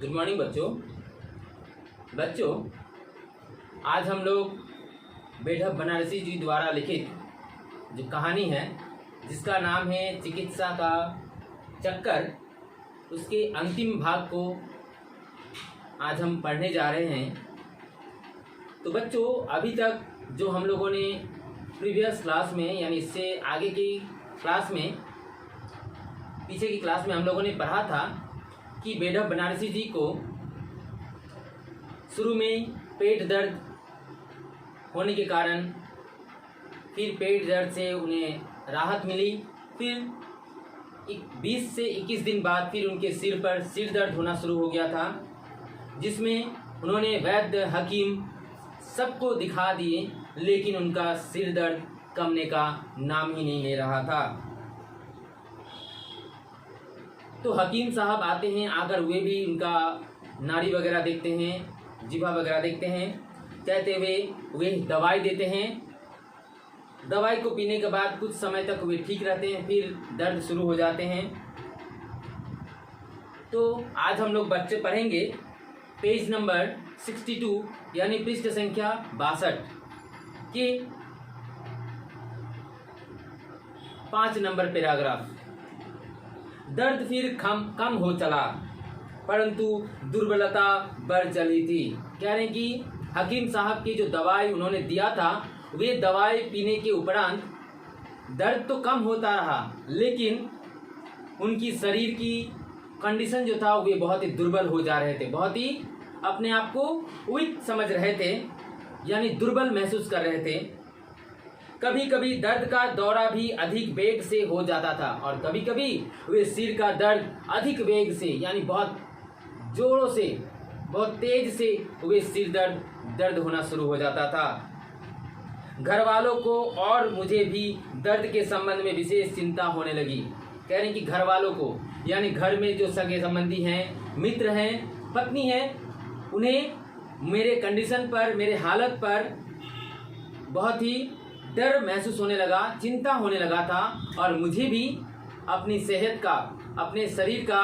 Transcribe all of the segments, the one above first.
Good morning बच्चों आज हम लोग बेढब बनारसी जी द्वारा लिखित जो कहानी है जिसका नाम है चिकित्सा का चक्कर, उसके अंतिम भाग को आज हम पढ़ने जा रहे हैं। तो बच्चों, अभी तक जो हम लोगों ने प्रीवियस क्लास में यानी इससे आगे की क्लास में, पीछे की क्लास में हम लोगों ने पढ़ा था कि बेढब बनारसी जी को शुरू में पेट दर्द होने के कारण फिर पेट दर्द से उन्हें राहत मिली। फिर 20 से 21 दिन बाद फिर उनके सिर पर सिर दर्द होना शुरू हो गया था, जिसमें उन्होंने वैद्य हकीम सबको दिखा दिए, लेकिन उनका सिर दर्द कमने का नाम ही नहीं ले रहा था। तो हकीम साहब आते हैं, आकर वे भी उनका नाड़ी वगैरह देखते हैं, जिभा वगैरह देखते हैं, कहते हुए वे दवाई देते हैं। दवाई को पीने के बाद कुछ समय तक वे ठीक रहते हैं, फिर दर्द शुरू हो जाते हैं। तो आज हम लोग बच्चे पढ़ेंगे पेज नंबर 62 यानी पृष्ठ संख्या 62 के 5 नंबर पैराग्राफ। दर्द फिर कम हो चला, परंतु दुर्बलता बढ़ चली थी। कह रहे हैं कि हकीम साहब की जो दवाई उन्होंने दिया था, वे दवाई पीने के उपरांत दर्द तो कम होता रहा, लेकिन उनकी शरीर की कंडीशन जो था वे बहुत ही दुर्बल हो जा रहे थे, बहुत ही अपने आप को वीक समझ रहे थे, यानी दुर्बल महसूस कर रहे थे। कभी कभी दर्द का दौरा भी अधिक वेग से हो जाता था और कभी कभी वे सिर का दर्द अधिक वेग से यानी बहुत जोरों से, बहुत तेज से वे सिर दर्द होना शुरू हो जाता था। घर वालों को और मुझे भी दर्द के संबंध में विशेष चिंता होने लगी। कह रहे हैं कि घर वालों को यानी घर में जो सगे संबंधी हैं, मित्र हैं, पत्नी हैं, उन्हें मेरे कंडीशन पर, मेरे हालत पर बहुत ही डर महसूस होने लगा, चिंता होने लगा था, और मुझे भी अपनी सेहत का, अपने शरीर का,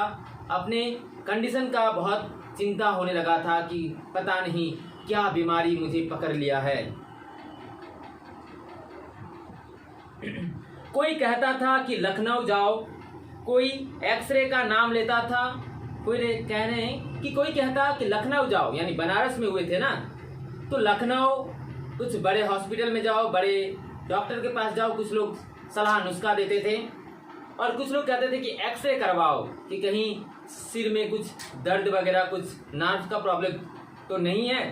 अपने कंडीशन का बहुत चिंता होने लगा था कि पता नहीं क्या बीमारी मुझे पकड़ लिया है। कोई कहता था कि लखनऊ जाओ, कोई एक्सरे का नाम लेता था, कोई कह रहे हैं कि कोई कहता कि लखनऊ जाओ, यानी बनारस में हुए थे ना, तो लखनऊ कुछ बड़े हॉस्पिटल में जाओ, बड़े डॉक्टर के पास जाओ, कुछ लोग सलाह नुस्खा देते थे, और कुछ लोग कहते थे कि एक्सरे करवाओ कि कहीं सिर में कुछ दर्द वगैरह, कुछ नर्व का प्रॉब्लम तो नहीं है।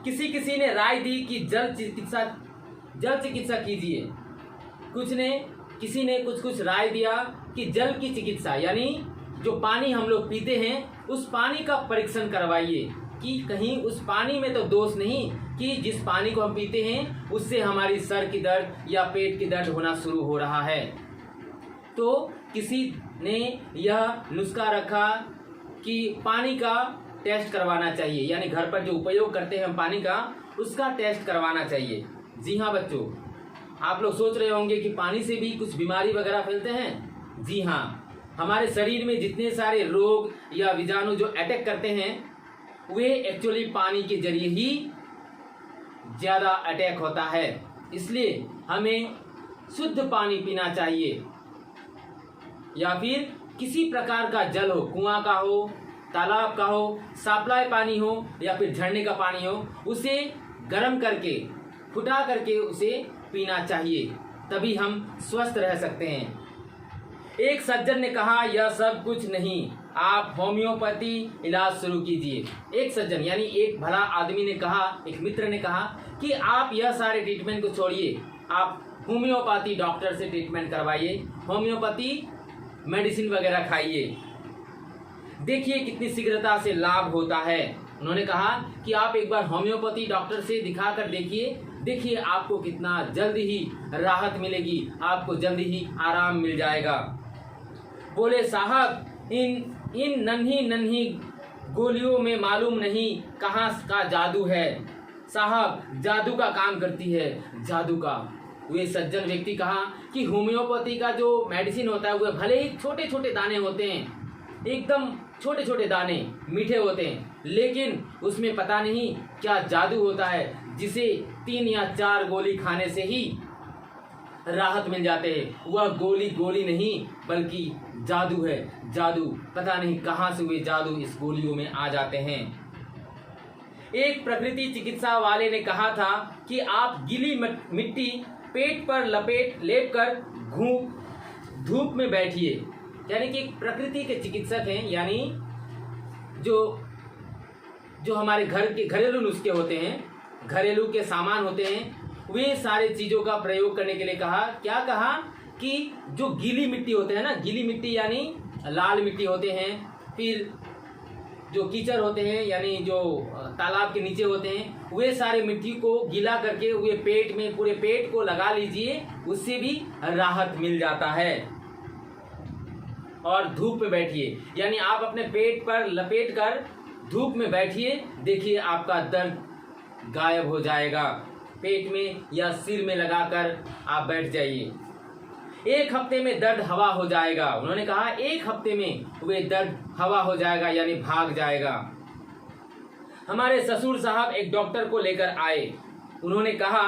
किसी ने राय दी कि जल चिकित्सा कीजिए, किसी ने कुछ राय दिया कि जल की चिकित्सा यानी जो पानी हम लोग पीते हैं उस पानी का परीक्षण करवाइए कि कहीं उस पानी में तो दोष नहीं कि जिस पानी को हम पीते हैं उससे हमारी सर की दर्द या पेट की दर्द होना शुरू हो रहा है। तो किसी ने यह नुस्खा रखा कि पानी का टेस्ट करवाना चाहिए, यानी घर पर जो उपयोग करते हैं हम पानी का, उसका टेस्ट करवाना चाहिए। जी हाँ बच्चों, आप लोग सोच रहे होंगे कि पानी से भी कुछ बीमारी वगैरह फैलते हैं। जी हाँ, हमारे शरीर में जितने सारे रोग या बीजाणु जो अटैक करते हैं वे एक्चुअली पानी के जरिए ही ज़्यादा अटैक होता है। इसलिए हमें शुद्ध पानी पीना चाहिए, या फिर किसी प्रकार का जल हो, कुआं का हो, तालाब का हो, सप्लाई पानी हो, या फिर झरने का पानी हो, उसे गर्म करके, फुटा करके उसे पीना चाहिए, तभी हम स्वस्थ रह सकते हैं। एक सज्जन ने कहा, यह सब कुछ नहीं, आप होम्योपैथी इलाज शुरू कीजिए। एक सज्जन यानी एक भला आदमी ने कहा, एक मित्र ने कहा कि आप यह सारे ट्रीटमेंट को छोड़िए, आप होम्योपैथी डॉक्टर से ट्रीटमेंट करवाइए, होम्योपैथी मेडिसिन वगैरह खाइए, देखिए कितनी शीघ्रता से लाभ होता है। उन्होंने कहा कि आप एक बार होम्योपैथी डॉक्टर से दिखा कर देखिए आपको कितना जल्दी ही राहत मिलेगी, आपको जल्दी ही आराम मिल जाएगा। बोले, साहब इन नन्ही गोलियों में मालूम नहीं कहाँ का जादू है। साहब, जादू का काम करती है, जादू का। वे सज्जन व्यक्ति कहा कि होम्योपैथी का जो मेडिसिन होता है वह भले ही छोटे छोटे दाने होते हैं, एकदम छोटे छोटे दाने मीठे होते हैं, लेकिन उसमें पता नहीं क्या जादू होता है जिसे 3 या 4 गोली खाने से ही राहत मिल जाते हैं। वह गोली गोली नहीं बल्कि जादू है, जादू। पता नहीं कहाँ से वे जादू इस गोलियों में आ जाते हैं। एक प्रकृति चिकित्सा वाले ने कहा था कि आप गीली मिट्टी पेट पर लेप कर धूप में बैठिए। यानी कि प्रकृति के चिकित्सक हैं, यानी जो हमारे घर के घरेलू नुस्खे होते हैं, घरेलू के सामान होते हैं, वे सारे चीज़ों का प्रयोग करने के लिए कहा। क्या कहा कि जो गीली मिट्टी होते हैं ना, गीली मिट्टी यानी लाल मिट्टी होते हैं, फिर जो कीचड़ होते हैं यानी जो तालाब के नीचे होते हैं, वे सारे मिट्टी को गीला करके वे पेट में पूरे पेट को लगा लीजिए, उससे भी राहत मिल जाता है। और धूप में बैठिए, यानी आप अपने पेट पर लपेट कर धूप में बैठिए, देखिए आपका दर्द गायब हो जाएगा। पेट में या सिर में लगाकर आप बैठ जाइए, 1 हफ्ते में दर्द हवा हो जाएगा। उन्होंने कहा 1 हफ्ते में वे दर्द हवा हो जाएगा, यानी भाग जाएगा। हमारे ससुर साहब एक डॉक्टर को लेकर आए। उन्होंने कहा,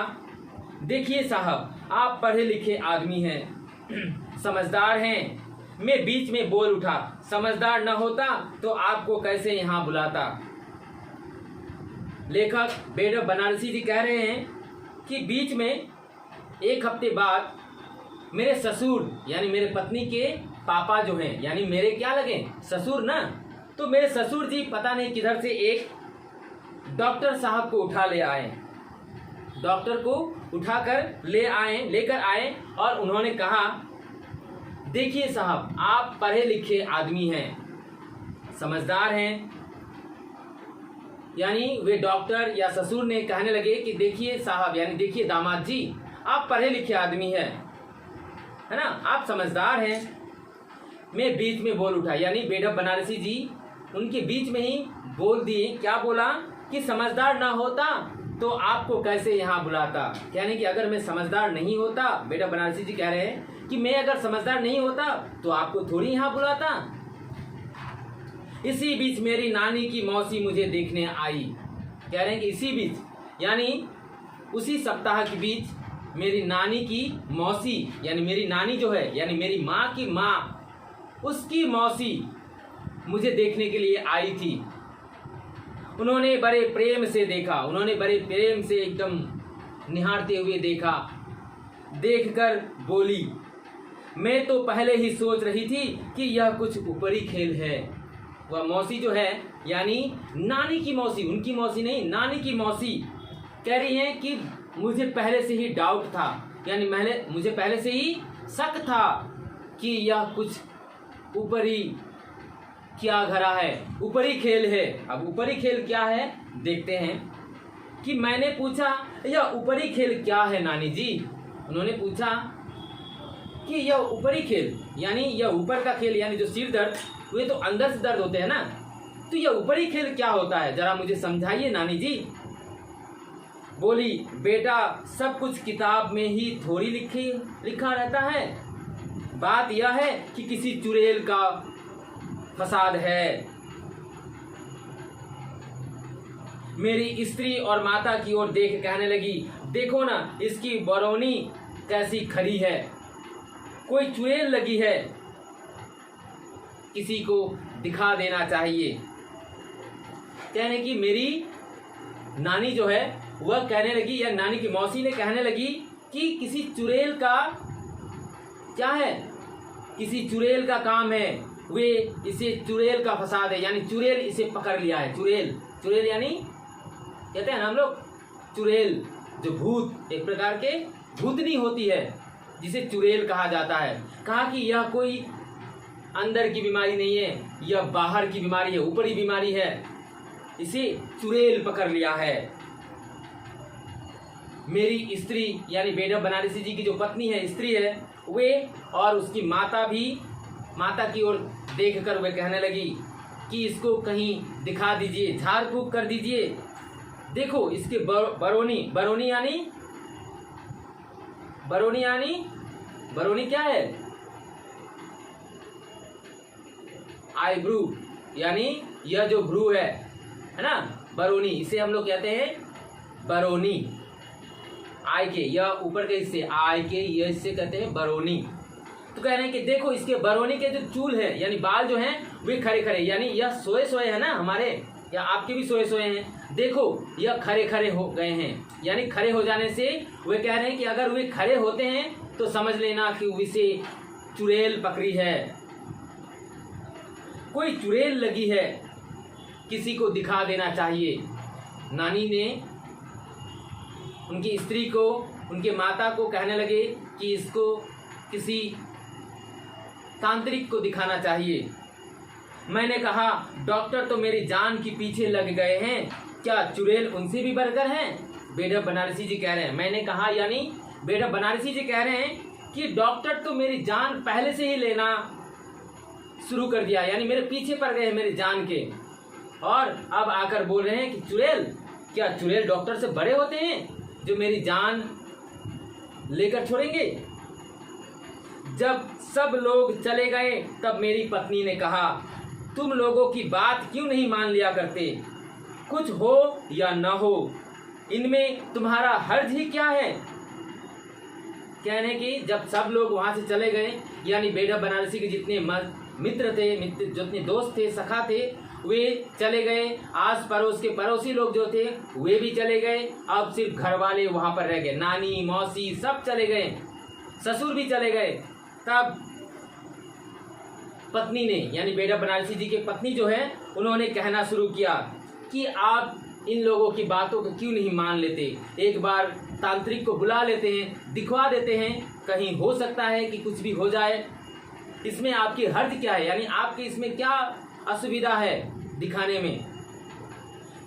देखिए साहब, आप पढ़े लिखे आदमी हैं, समझदार हैं। मैं बीच में बोल उठा, समझदार न होता तो आपको कैसे यहाँ बुलाता। लेखक बेडब बनारसी जी कह रहे हैं कि बीच में 1 हफ्ते बाद मेरे ससुर यानी मेरे पत्नी के पापा जो हैं, यानी मेरे क्या लगे ससुर ना, तो मेरे ससुर जी पता नहीं किधर से एक डॉक्टर साहब को उठा ले आए, डॉक्टर को उठाकर लेकर आए और उन्होंने कहा, देखिए साहब, आप पढ़े लिखे आदमी हैं, समझदार हैं। यानी वे डॉक्टर या ससुर ने कहने लगे कि देखिए साहब, यानी देखिए दामाद जी, आप पढ़े लिखे आदमी हैं, है ना, आप समझदार हैं। मैं बीच में बोल उठा, यानी बेडब बनारसी जी उनके बीच में ही बोल दिए। क्या बोला कि समझदार ना होता तो आपको कैसे यहाँ बुलाता। यानी कि अगर मैं समझदार नहीं होता, बेडब बनारसी जी कह रहे हैं कि मैं अगर समझदार नहीं होता तो आपको थोड़ी यहाँ बुलाता। इसी बीच मेरी नानी की मौसी मुझे देखने आई। कह रहे हैं कि इसी बीच, यानी उसी सप्ताह के बीच मेरी नानी की मौसी, यानी मेरी नानी जो है, यानी मेरी माँ की माँ, उसकी मौसी मुझे देखने के लिए आई थी। उन्होंने बड़े प्रेम से देखा, उन्होंने बड़े प्रेम से एकदम निहारते हुए देखा। देखकर बोली, मैं तो पहले ही सोच रही थी कि यह कुछ ऊपरी खेल है। वह मौसी जो है, यानी नानी की मौसी, उनकी मौसी नहीं, नानी की मौसी कह रही हैं कि मुझे पहले से ही डाउट था, यानी मुझे पहले से ही शक था कि यह कुछ ऊपरी क्या घरा है, ऊपरी खेल है। अब ऊपरी खेल क्या है देखते हैं। कि मैंने पूछा, यह ऊपरी खेल क्या है नानी जी। उन्होंने पूछा कि यह ऊपरी खेल, यानी यह ऊपर का खेल, यानी जो सिर दर्द, वे तो अंदर से दर्द होते हैं ना, तो यह ऊपरी खेल क्या होता है, जरा मुझे समझाइए नानी जी। बोली, बेटा सब कुछ किताब में ही थोड़ी लिखा रहता है, बात यह है कि किसी चुड़ैल का फसाद है। मेरी स्त्री और माता की ओर देख कहने लगी, देखो ना इसकी बरौनी कैसी खड़ी है, कोई चुड़ैल लगी है, किसी को दिखा देना चाहिए। कहने की मेरी नानी जो है वह कहने लगी, या नानी की मौसी ने कहने लगी कि किसी चुड़ैल का क्या है, किसी चुड़ैल का काम है, वे इसे चुड़ैल का फसाद है, यानी चुड़ैल इसे पकड़ लिया है। चुड़ैल यानी कहते हैं ना हम लोग, चुड़ैल जो भूत, एक प्रकार के भूतनी होती है जिसे चुड़ैल कहा जाता है। कहा कि यह कोई अंदर की बीमारी नहीं है, यह बाहर की बीमारी है, ऊपरी बीमारी है, इसे चुड़ैल पकड़ लिया है। मेरी स्त्री यानी बेडब बनारसी जी की जो पत्नी है, स्त्री है, वे और उसकी माता भी, माता की ओर देखकर वे कहने लगी कि इसको कहीं दिखा दीजिए, झाड़ फूक कर दीजिए, देखो इसके बरौनी क्या है, आईब्रू, यानी यह जो ब्रू है ना, बरौनी, इसे हम लोग कहते हैं बरौनी। आई के, यह ऊपर के हिस्से आई के, यह हिस्से कहते हैं बरौनी। तो कह रहे हैं कि देखो इसके बरौनी के जो चूल है यानी बाल जो हैं वे खड़े खड़े, यानी यह सोए सोए है ना हमारे, या आपके भी सोए सोए हैं, देखो यह खड़े खड़े हो गए हैं। यानी खड़े हो जाने से वे कह रहे हैं कि अगर वे खड़े होते हैं तो समझ लेना कि उसे चुड़ैल पकड़ी है, कोई चुड़ैल लगी है, किसी को दिखा देना चाहिए। नानी ने उनकी स्त्री को, उनके माता को कहने लगे कि इसको किसी तांत्रिक को दिखाना चाहिए। मैंने कहा डॉक्टर तो मेरी जान के पीछे लग गए हैं, क्या चुड़ैल उनसे भी बढ़कर हैं? बेढप बनारसी जी कह रहे हैं। मैंने कहा यानी बेढप बनारसी जी कह रहे हैं कि डॉक्टर तो मेरी जान पहले से ही लेना शुरू कर दिया, यानी मेरे पीछे पड़ गए हैं मेरी जान के, और अब आकर बोल रहे हैं कि चुड़ैल, क्या चुड़ैल डॉक्टर से बड़े होते हैं जो मेरी जान लेकर छोड़ेंगे? जब सब लोग चले गए तब मेरी पत्नी ने कहा तुम लोगों की बात क्यों नहीं मान लिया करते? कुछ हो या न हो इनमें तुम्हारा हर्ज ही क्या है? कहने की जब सब लोग वहां से चले गए, यानी बेढप बनारसी के जितने मित्र थे, जितने दोस्त थे, सखा थे, वे चले गए। आस पड़ोस के पड़ोसी लोग जो थे वे भी चले गए। अब सिर्फ घर वाले वहां पर रह गए, नानी मौसी सब चले गए, ससुर भी चले गए। तब पत्नी ने, यानी बेढप बनारसी जी के पत्नी जो है, उन्होंने कहना शुरू किया कि आप इन लोगों की बातों को क्यों नहीं मान लेते, एक बार तांत्रिक को बुला लेते हैं, दिखवा देते हैं, कहीं हो सकता है कि कुछ भी हो जाए। इसमें आपकी हर्ज क्या है, यानी आपके इसमें क्या असुविधा है दिखाने में?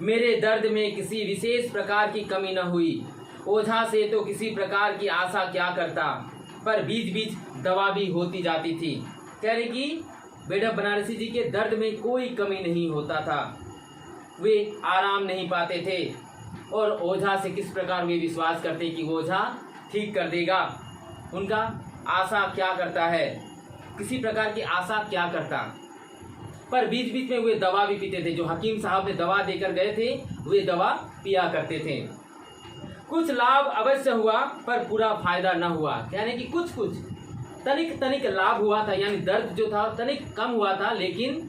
मेरे दर्द में किसी विशेष प्रकार की कमी न हुई, ओझा से तो किसी प्रकार की आशा क्या करता, पर बीच बीच दवा भी होती जाती थी। कह रहे कि बेढप बनारसी जी के दर्द में कोई कमी नहीं होता था, वे आराम नहीं पाते थे, और ओझा से किस प्रकार वे विश्वास करते कि वो ओझा ठीक कर देगा। उनका आशा क्या करता है, किसी प्रकार की आशा क्या करता, पर बीच बीच में वे दवा भी पीते थे। जो हकीम साहब ने दवा देकर गए थे वे दवा पिया करते थे। कुछ लाभ अवश्य हुआ पर पूरा फायदा न हुआ, यानी कि कुछ कुछ तनिक तनिक लाभ हुआ था, यानी दर्द जो था तनिक कम हुआ था, लेकिन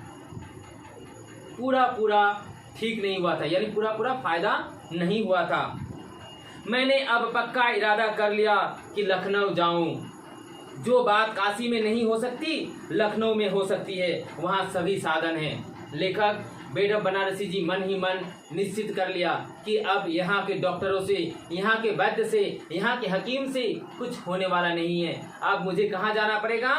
पूरा पूरा ठीक नहीं हुआ था, यानी पूरा पूरा फायदा नहीं हुआ था। मैंने अब पक्का इरादा कर लिया कि लखनऊ जाऊं। जो बात काशी में नहीं हो सकती लखनऊ में हो सकती है, वहाँ सभी साधन हैं। लेखक बेढप बनारसी जी मन ही मन निश्चित कर लिया कि अब यहाँ के डॉक्टरों से, यहाँ के वैद्य से, यहाँ के हकीम से कुछ होने वाला नहीं है। अब मुझे कहाँ जाना पड़ेगा?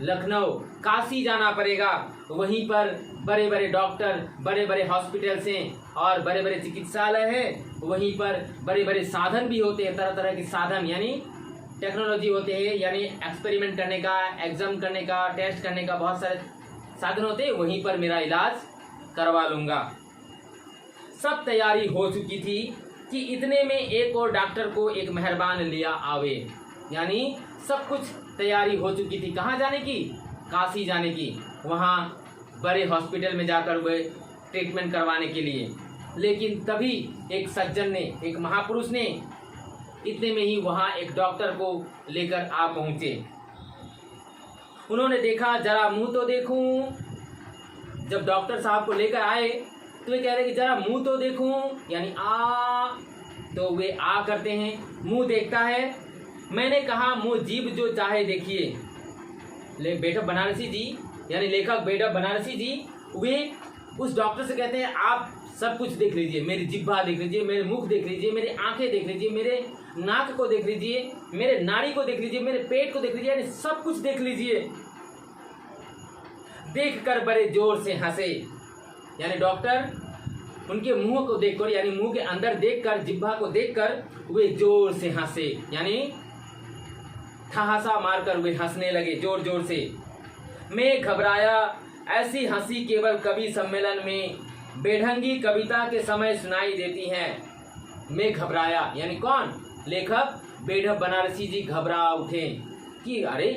लखनऊ, काशी जाना पड़ेगा। वहीं पर बड़े बड़े डॉक्टर, बड़े बड़े हॉस्पिटल्स हैं और बड़े बड़े चिकित्सालय हैं। वहीं पर बड़े बड़े साधन भी होते हैं, तरह तरह के साधन, यानी टेक्नोलॉजी होते हैं, यानी एक्सपेरिमेंट करने का, एग्जाम करने का, टेस्ट करने का बहुत सारे साधन होते हैं। वहीं पर मेरा इलाज करवा लूँगा। सब तैयारी हो चुकी थी कि इतने में एक और डॉक्टर को एक मेहरबान लिया आवे, यानी सब कुछ तैयारी हो चुकी थी। कहाँ जाने की? काशी जाने की, वहाँ बड़े हॉस्पिटल में जाकर वे ट्रीटमेंट करवाने के लिए। लेकिन तभी एक सज्जन ने, एक महापुरुष ने, इतने में ही वहाँ एक डॉक्टर को लेकर आ पहुँचे। उन्होंने देखा जरा मुंह तो देखूं। जब डॉक्टर साहब को लेकर आए तो वे कह रहे कि जरा मुंह तो देखूं, यानी आ, तो वे आ करते हैं, मुंह देखता है। मैंने कहा मुंह जीभ जो चाहे देखिए। बेढप बनारसी जी, यानी लेखक बेढप बनारसी जी, वे उस डॉक्टर से कहते हैं आप सब कुछ देख लीजिए, मेरी जिह्वा देख लीजिए, मेरे मुख देख लीजिए, मेरे आंखें देख लीजिए, मेरे नाक को देख लीजिए, मेरे नाड़ी को देख लीजिए, मेरे पेट को देख लीजिए, यानी सब कुछ देख लीजिए। देखकर बड़े जोर से हंसे, यानी डॉक्टर उनके मुंह को देखकर, यानी मुंह के अंदर देखकर, जिह्वा को देखकर वे जोर से हंसे, यानी ठहासा मारकर वे हंसने लगे जोर जोर से। मैं घबराया, ऐसी हंसी केवल कवि सम्मेलन में बेढंगी कविता के समय सुनाई देती है। मैं घबराया, यानी कौन? लेखक बेढप बनारसी जी घबरा उठे कि अरे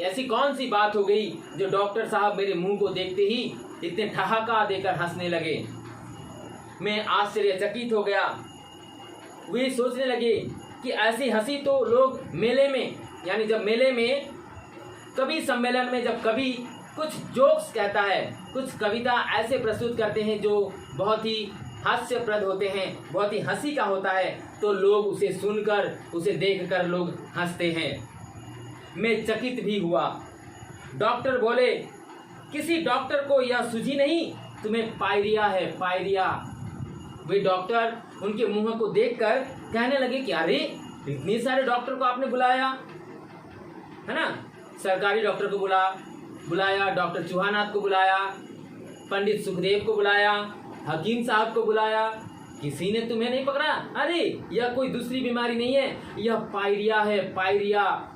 ऐसी कौन सी बात हो गई जो डॉक्टर साहब मेरे मुंह को देखते ही इतने ठहाका देकर हंसने लगे। मैं आश्चर्यचकित हो गया। वे सोचने लगे कि ऐसी हंसी तो लोग मेले में, यानी जब मेले में कवि सम्मेलन में जब कवि कुछ जोक्स कहता है, कुछ कविता ऐसे प्रस्तुत करते हैं जो बहुत ही हास्यप्रद होते हैं, बहुत ही हंसी का होता है, तो लोग उसे सुनकर, उसे देखकर लोग हंसते हैं। मैं चकित भी हुआ। डॉक्टर बोले, किसी डॉक्टर को यह सूझी नहीं तुम्हें पायरिया है, पायरिया। वे डॉक्टर उनके मुंह को देखकर कहने लगे कि अरे इतने सारे डॉक्टर को आपने बुलाया है ना, सरकारी डॉक्टर को बुलाया, डॉक्टर चौहानाथ को बुलाया, पंडित सुखदेव को बुलाया, हकीम साहब को बुलाया, किसी ने तुम्हें नहीं पकड़ा। अरे यह कोई दूसरी बीमारी नहीं है, यह पायरिया है, पायरिया।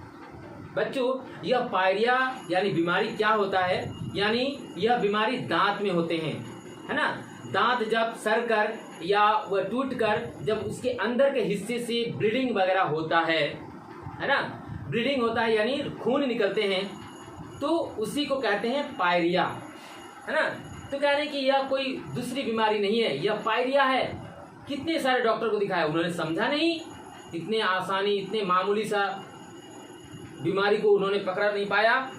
बच्चों, यह पायरिया यानी बीमारी क्या होता है, यानी यह बीमारी दांत में होते हैं, है ना। दांत जब सड़कर या वह टूटकर जब उसके अंदर के हिस्से से ब्लीडिंग वगैरह होता है ना, ब्लीडिंग होता है यानी खून निकलते हैं, तो उसी को कहते हैं पायरिया, है ना। तो कह रहे हैं कि यह कोई दूसरी बीमारी नहीं है, यह पायरिया है। कितने सारे डॉक्टर को दिखाया, उन्होंने समझा नहीं, इतने आसानी, इतने मामूली सा बीमारी को उन्होंने पकड़ नहीं पाया।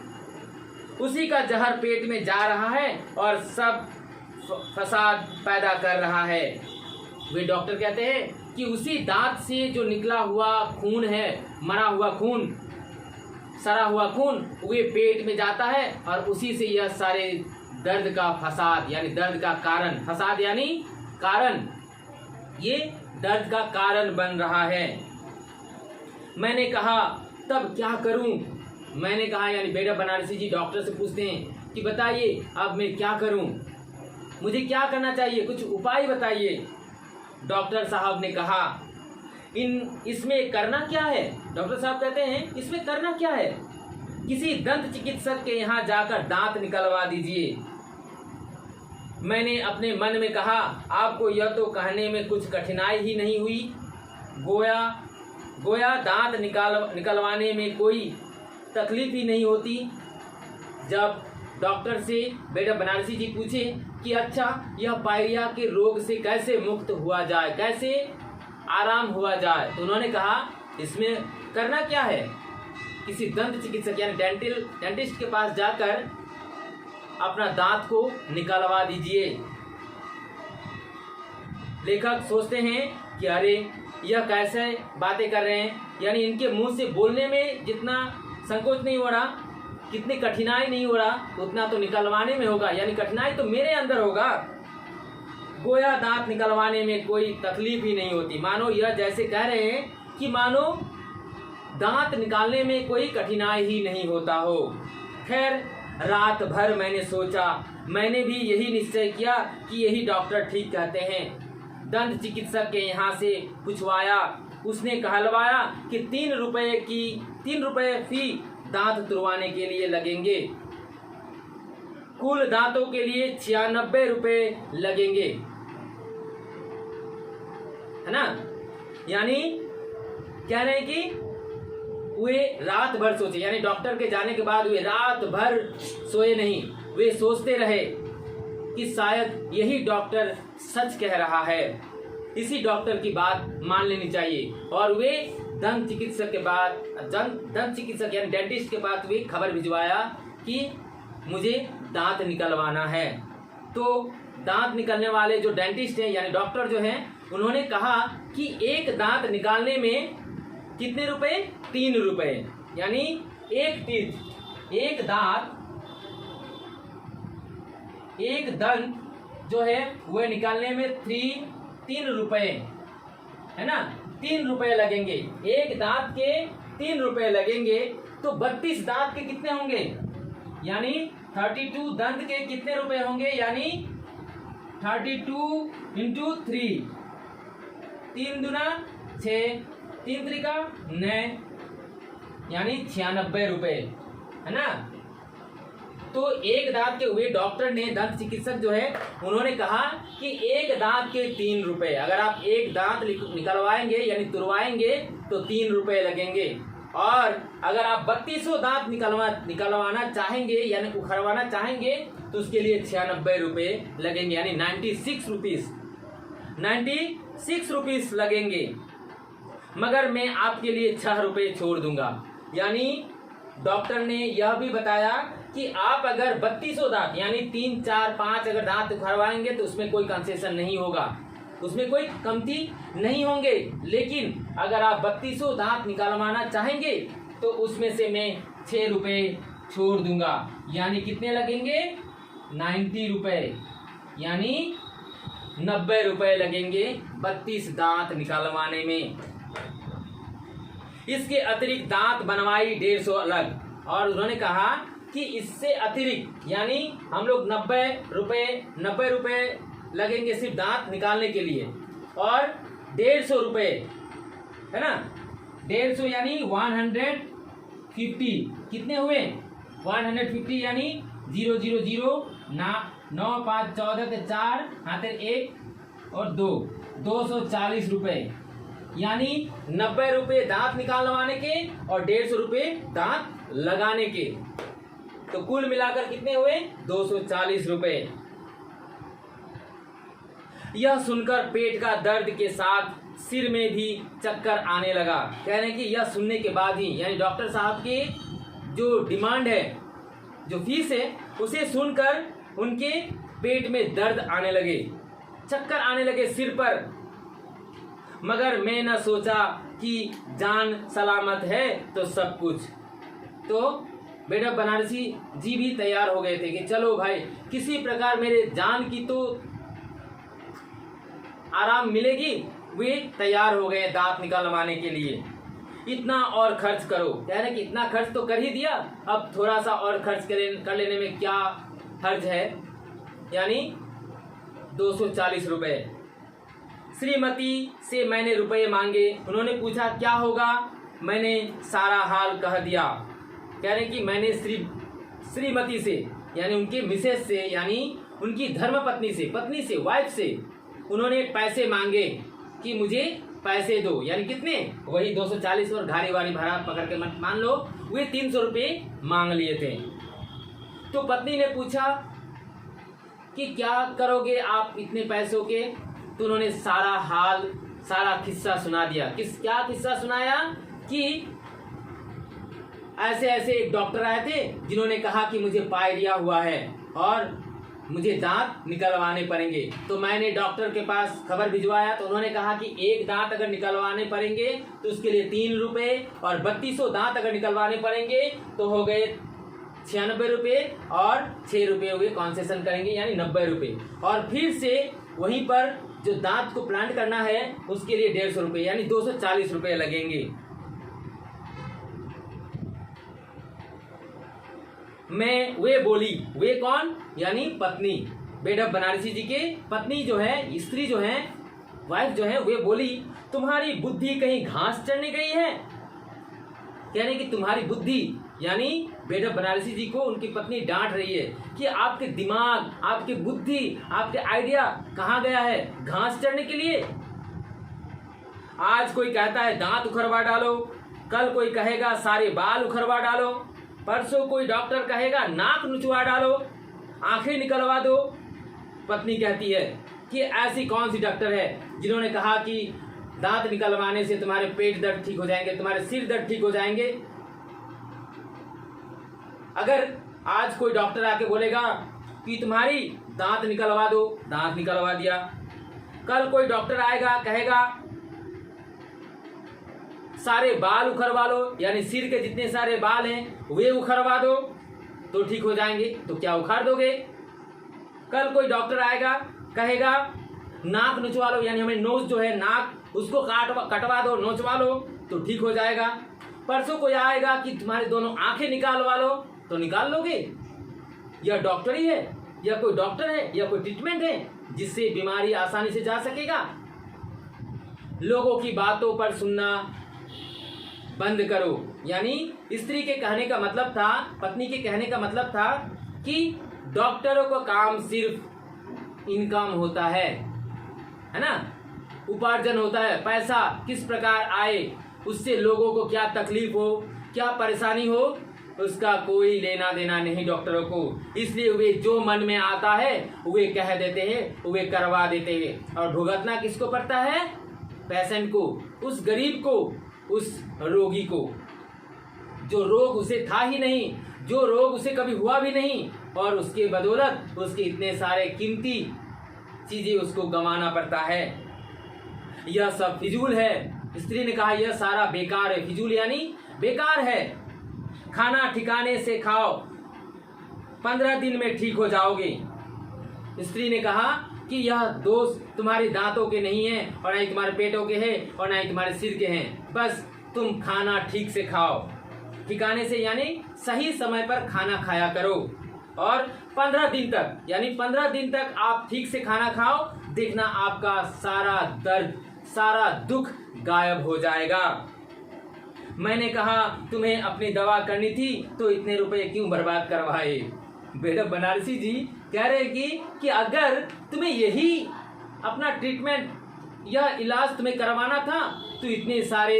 उसी का जहर पेट में जा रहा है और सब फसाद पैदा कर रहा है। वे डॉक्टर कहते हैं कि उसी दांत से जो निकला हुआ खून है, मरा हुआ खून, सड़ा हुआ खून, वे पेट में जाता है और उसी से यह सारे दर्द का फसाद यानी दर्द का कारण, फसाद यानी कारण, ये दर्द का कारण बन रहा है। मैंने कहा तब क्या करूं? मैंने कहा यानी बेटा बनारसी जी डॉक्टर से पूछते हैं कि बताइए अब मैं क्या करूं, मुझे क्या करना चाहिए, कुछ उपाय बताइए। डॉक्टर साहब ने कहा इसमें करना क्या है। डॉक्टर साहब कहते हैं इसमें करना क्या है, किसी दंत चिकित्सक के यहाँ जाकर दांत निकलवा दीजिए। मैंने अपने मन में कहा आपको यह तो कहने में कुछ कठिनाई ही नहीं हुई, गोया दांत निकलवाने में कोई तकलीफ ही नहीं होती। जब डॉक्टर से बेटा बनारसी जी पूछे कि अच्छा यह पायरिया के रोग से कैसे मुक्त हुआ जाए, कैसे आराम हुआ जाए, तो उन्होंने कहा इसमें करना क्या है, किसी दंत चिकित्सक यानी डेंटिस्ट के पास जाकर अपना दांत को निकलवा दीजिए। लेखक सोचते हैं कि अरे यह कैसे बातें कर रहे हैं, यानी इनके मुंह से बोलने में जितना संकोच नहीं हो रहा, कितनी कठिनाई नहीं हो रहा, उतना तो निकलवाने में होगा, यानी कठिनाई तो मेरे अंदर होगा। गोया दांत निकलवाने में कोई तकलीफ ही नहीं होती। मानो यह जैसे कह रहे हैं कि मानो दांत निकालने में कोई कठिनाई ही नहीं होता हो। खैर रात भर मैंने सोचा, मैंने भी यही निश्चय किया कि यही डॉक्टर ठीक कहते हैं। दंत चिकित्सक के यहाँ से पूछवाया, उसने कहलवाया कि 3 रुपए फी दांत तुड़वाने के लिए लगेंगे, कुल दांतों के लिए 96 रुपए लगेंगे, है ना। यानी कह रहे हैं कि वे रात भर सोचे, यानी डॉक्टर के जाने के बाद वे रात भर सोए नहीं, वे सोचते रहे कि शायद यही डॉक्टर सच कह रहा है, इसी डॉक्टर की बात मान लेनी चाहिए। और वे दंत चिकित्सक यानी डेंटिस्ट के पास वे खबर भिजवाया कि मुझे दांत निकलवाना है। तो दांत निकलने वाले जो डेंटिस्ट हैं यानी डॉक्टर जो हैं, उन्होंने कहा कि एक दांत निकालने में कितने रुपए, 3 रुपए, यानी एक दंत जो है वह निकालने में 3 रुपए, है ना, 3 रुपए लगेंगे। एक दांत के 3 रुपए लगेंगे, तो 32 दांत के कितने होंगे, यानी 32 दंत के कितने रुपए होंगे, यानी 32 × 3, 3 दूना 6, 3 त्रिका 9, यानी 96 रुपए, है ना। तो एक दांत के हुए डॉक्टर ने, दंत चिकित्सक जो है उन्होंने कहा कि एक दांत के 3 रुपए, अगर आप एक दांत निकलवाएंगे यानी तुड़वाएंगे तो 3 रुपए लगेंगे। और अगर आप 3200 दांत निकलवाना चाहेंगे यानी उखड़वाना चाहेंगे तो उसके लिए 96 रुपये लगेंगे, यानी 96 रुपीस लगेंगे। मगर मैं आपके लिए 6 रुपये छोड़ दूंगा। यानी डॉक्टर ने यह भी बताया कि आप अगर 3200 दांत यानी 3, 4, 5 अगर दांत उखड़वाएंगे तो उसमें कोई कंसेशन नहीं होगा, उसमें कोई कमती नहीं होंगे। लेकिन अगर आप 3200 दांत निकलवाना चाहेंगे तो उसमें से मैं 6 रुपये छोड़ दूंगा, यानी कितने लगेंगे? 90 रुपये, यानी 90 रुपये लगेंगे 32 दांत निकलवाने में। इसके अतिरिक्त दांत बनवाई 150 अलग। और उन्होंने कहा कि इससे अतिरिक्त यानी हम लोग 90 रुपये लगेंगे सिर्फ दांत निकालने के लिए, और 150 रुपये है ना, 150 यानी 150 कितने हुए? 150 यानी 000 9 5 14 के 4 हाथे 1 और 2 240 रुपये, यानी 90 रुपये दांत निकालवाने के और 150 रुपये दांत लगाने के, तो कुल मिलाकर कितने हुए? 240 रुपये। यह सुनकर पेट का दर्द के साथ सिर में भी चक्कर आने लगा। कह रहे हैं कि यह सुनने के बाद ही यानी डॉक्टर साहब की जो डिमांड है, जो फीस है, उसे सुनकर उनके पेट में दर्द आने लगे, चक्कर आने लगे सिर पर। मगर मैं न सोचा कि जान सलामत है तो सब कुछ। तो बेटा बनारसी जी भी तैयार हो गए थे कि चलो भाई किसी प्रकार मेरे जान की तो आराम मिलेगी। वे तैयार हो गए दांत निकलवाने के लिए। इतना और खर्च करो, कह रहे कि इतना खर्च तो कर ही दिया, अब थोड़ा सा और खर्च कर लेने में क्या हर्ज है, यानी 240 रुपये। श्रीमती से मैंने रुपए मांगे। उन्होंने पूछा क्या होगा, मैंने सारा हाल कह दिया। कह रहे कि मैंने श्रीमती से यानी उनकी मिसेस से यानी उनकी धर्मपत्नी से, पत्नी से, वाइफ से उन्होंने पैसे मांगे कि मुझे पैसे दो, यानी कितने? वही 240 और घारी वारी भरा पकड़ के मत मान लो, वे 300 रुपये मांग लिए थे। तो पत्नी ने पूछा कि क्या करोगे आप इतने पैसों के? तो उन्होंने सारा हाल, सारा किस्सा सुना दिया। क्या किस्सा सुनाया कि ऐसे ऐसे एक डॉक्टर आए थे जिन्होंने कहा कि मुझे पायरिया हुआ है और मुझे दांत निकलवाने पड़ेंगे। तो मैंने डॉक्टर के पास खबर भिजवाया, तो उन्होंने कहा कि एक दांत अगर निकलवाने पड़ेंगे तो उसके लिए 3 रुपये, और 3200 दांत अगर निकलवाने पड़ेंगे तो हो गए 96 रुपये, और 6 रुपये हुए कॉन्सेशन करेंगे यानी 90 रुपये। और फिर से वहीं पर जो दांत को प्लांट करना है उसके लिए 150 रुपये यानी 240 रुपये लगेंगे। वे बोली, वे कौन? यानी पत्नी, बेढप बनारसी जी के पत्नी जो है, स्त्री जो है, वाइफ जो है, वे बोली तुम्हारी बुद्धि कहीं घास चढ़ने गई है। कहने कि तुम्हारी बुद्धि, यानी बेढप बनारसी जी को उनकी पत्नी डांट रही है कि आपके दिमाग, आपकी बुद्धि, आपके आइडिया कहाँ गया है घास चढ़ने के लिए। आज कोई कहता है दांत उखड़वा डालो, कल कोई कहेगा सारे बाल उखड़वा डालो, परसों कोई डॉक्टर कहेगा नाक नुचवा डालो, आंखें निकलवा दो। पत्नी कहती है कि ऐसी कौन सी डॉक्टर है जिन्होंने कहा कि दांत निकलवाने से तुम्हारे पेट दर्द ठीक हो जाएंगे, तुम्हारे सिर दर्द ठीक हो जाएंगे। अगर आज कोई डॉक्टर आके बोलेगा कि तुम्हारी दांत निकलवा दो, दांत निकलवा दिया। कल कोई डॉक्टर आएगा कहेगा सारे बाल उखड़वा लो, यानी सिर के जितने सारे बाल हैं वे उखड़वा दो तो ठीक हो जाएंगे, तो क्या उखाड़ दोगे? कल कोई डॉक्टर आएगा कहेगा नाक नुचवा लो, यानी हमें नोज जो है नाक उसको कटवा दो, नोचवा लो तो ठीक हो जाएगा। परसों कोई आएगा कि तुम्हारे दोनों आंखें निकालवा लो तो निकाल लोगे। यह डॉक्टर ही है, या कोई डॉक्टर है, या कोई ट्रीटमेंट है जिससे बीमारी आसानी से जा सकेगा? लोगों की बातों पर सुनना बंद करो। यानी स्त्री के कहने का मतलब था, पत्नी के कहने का मतलब था कि डॉक्टरों का काम सिर्फ इनकम होता है ना, उपार्जन होता है, पैसा किस प्रकार आए उससे लोगों को क्या तकलीफ हो, क्या परेशानी हो, उसका कोई लेना देना नहीं डॉक्टरों को। इसलिए वे जो मन में आता है वे कह देते हैं, वे करवा देते हैं। और भुगतना किसको पड़ता है? पेशेंट को, उस गरीब को, उस रोगी को, जो रोग उसे था ही नहीं, जो रोग उसे कभी हुआ भी नहीं, और उसके बदौलत उसके इतने सारे कीमती चीजें उसको गंवाना पड़ता है। यह सब फिजूल है। स्त्री ने कहा यह सारा बेकार है। फिजूल यानी बेकार है। खाना ठिकाने से खाओ, 15 दिन में ठीक हो जाओगे। स्त्री ने कहा कि यह दोष तुम्हारे दांतों के नहीं है, और ना ही तुम्हारे पेटों के हैं, और ना ही तुम्हारे सिर के हैं। बस तुम खाना ठीक से खाओ। ठिकाने से यानी सही समय पर खाना खाया करो, और 15 दिन तक यानी 15 दिन तक आप ठीक से खाना खाओ। देखना आपका सारा दर्द, सारा दुख गायब हो जाएगा। मैंने कहा तुम्हें अपनी दवा करनी थी तो इतने रुपए क्यों बर्बाद करवाए? मैडम बनारसी जी कह रहे कि अगर तुम्हें यही अपना ट्रीटमेंट, यह इलाज तुम्हें करवाना था तो इतने सारे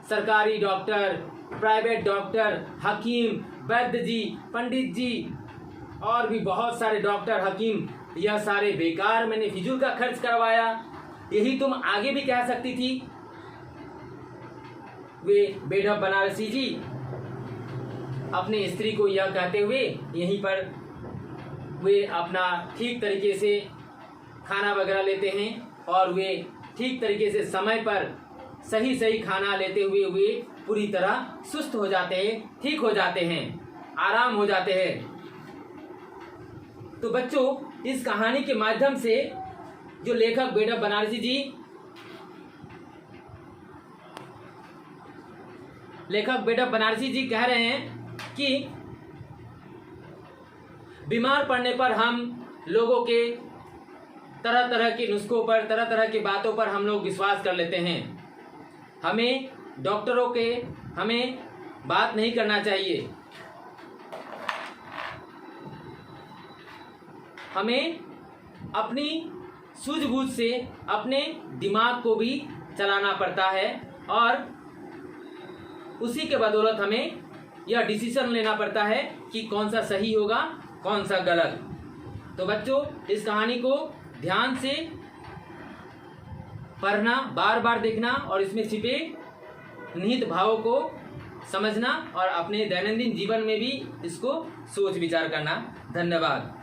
सरकारी डॉक्टर, प्राइवेट डॉक्टर, हकीम, वैद्य जी, पंडित जी और भी बहुत सारे डॉक्टर, हकीम, यह सारे बेकार, मैंने फिजूल का खर्च करवाया। यही तुम आगे भी कह सकती थी। वे बेढब बनारसी जी अपनी स्त्री को यह कहते हुए यहीं पर वे अपना ठीक तरीके से खाना वगैरह लेते हैं, और वे ठीक तरीके से समय पर सही सही खाना लेते हुए वे पूरी तरह सुस्त हो जाते हैं, ठीक हो जाते हैं, आराम हो जाते हैं। तो बच्चों, इस कहानी के माध्यम से जो लेखक बेढब बनारसी जी कह रहे हैं कि बीमार पड़ने पर हम लोगों के तरह तरह के नुस्खों पर, तरह तरह की बातों पर हम लोग विश्वास कर लेते हैं। हमें डॉक्टरों के हमें बात नहीं करना चाहिए। हमें अपनी सूझबूझ से अपने दिमाग को भी चलाना पड़ता है, और उसी के बदौलत हमें यह डिसीजन लेना पड़ता है कि कौन सा सही होगा, कौन सा गलत। तो बच्चों, इस कहानी को ध्यान से पढ़ना, बार बार देखना, और इसमें छिपे निहित भावों को समझना, और अपने दैनंदिन जीवन में भी इसको सोच विचार करना। धन्यवाद।